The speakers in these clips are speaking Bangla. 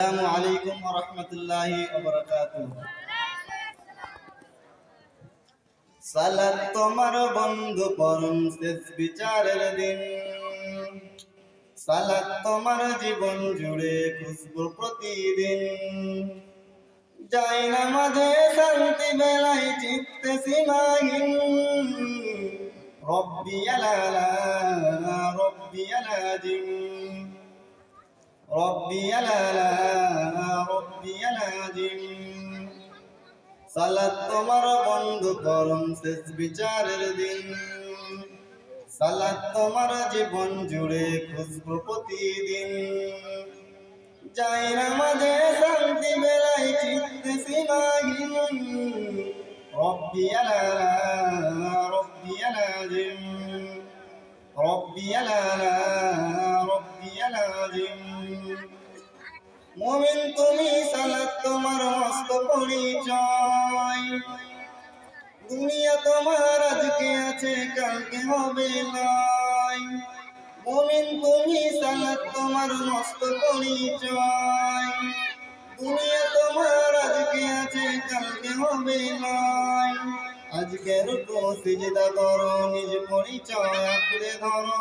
আসসালামু আলাইকুম ওয়া রাহমাতুল্লাহি ওয়া বারাকাতুহু। সালাত তোমার বন্ধু পরম শেষ বিচারের দিন, সালাত তোমার জীবন জুড়ে খুশবু প্রতিদিন। যাই নামাজে শান্তি বেলায় চিত্তে সীমাহীন, রব্বিয়াল আলা রব্বিয়াল আযীম, রব্বিয়াল আলা রব্বিয়াল আযীম। সালাত তোমার বন্ধু পরম শেষ বিচারের দিন, সালাত তোমার জীবন জুড়ে খুশবু প্রতিদিন। যাই নামাজে শান্তি বেলায় চিত্তে সীমাহীন, রব্বিয়াল আলা রব্বিয়াল আযীম, রব্বিয়াল আলা রব্বিয়াল আযীম। মুমিন তুমি সালাত তোমার মস্ত পরিচয়, দুনিয়া তোমার আজকে আছে কালকে হবে নাই। মুমিন তুমি সালাত তোমার মস্ত পরিচয়, দুনিয়া তোমার আজকে আছে কালকে হবে নাই। আজকে রুকু সিজদা করো, নিজ পরিচয় আঁকড়ে ধরো।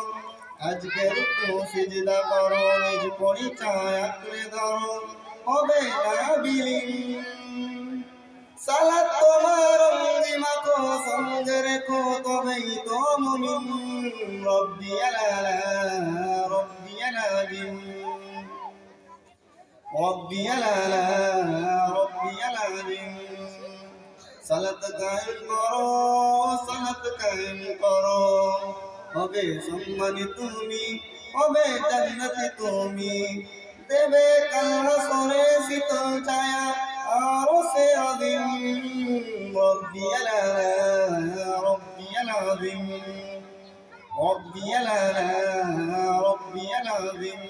আজকে রুকু সিজদা করো, নিজ পরিচয় আঁকড়ে ধরো, হবে না বিলীন। সালাত তোমার অঙ্গে মাখো, সঙ্গে রেখো, তবেই তো মুমিন। রব্বিয়াল আলা রব্বিয়াল আযীম, রব্বিয়াল আলা রব্বিয়াল আযীম। সালাত কায়েম করো, সালাত কায়েম করো, হবে সম্মানী তুমি, হবে জান্নাতি তুমি। দেবে কাল হাসরে শীতল ছায়া আরশে আযীম। রব্বিয়াল আলা রব্বিয়াল আযীম, রব্বিয়াল আলা রব্বিয়াল আযীম।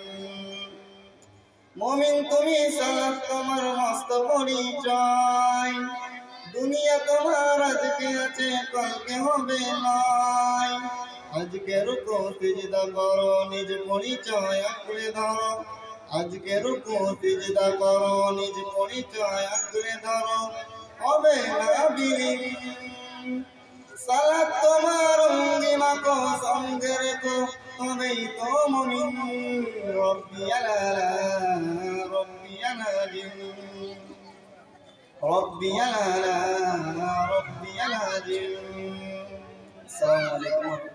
মুমিন তুমি সালাত তোমার মস্ত পরিচয়, দুনিয়া তোমার আজকে আছে কালকে হবে নাই। আজকে রুকু সিজদা করো, নিজ পরিচয় আঁকড়ে ধরো। আজকে রুকু সিজদা করো, নিজ পরিচয় আঁকড়ে ধরো, হবে না বিলীন। সালাত তোমার অঙ্গে মাখো, সঙ্গে রেখো, তবেই তো মুমিন। রব্বিয়াল আলা রব্বিয়াল আযীম, রব্বিয়াল আলা রব্বিয়াল আযীম। আসসালামু আলাইকুম।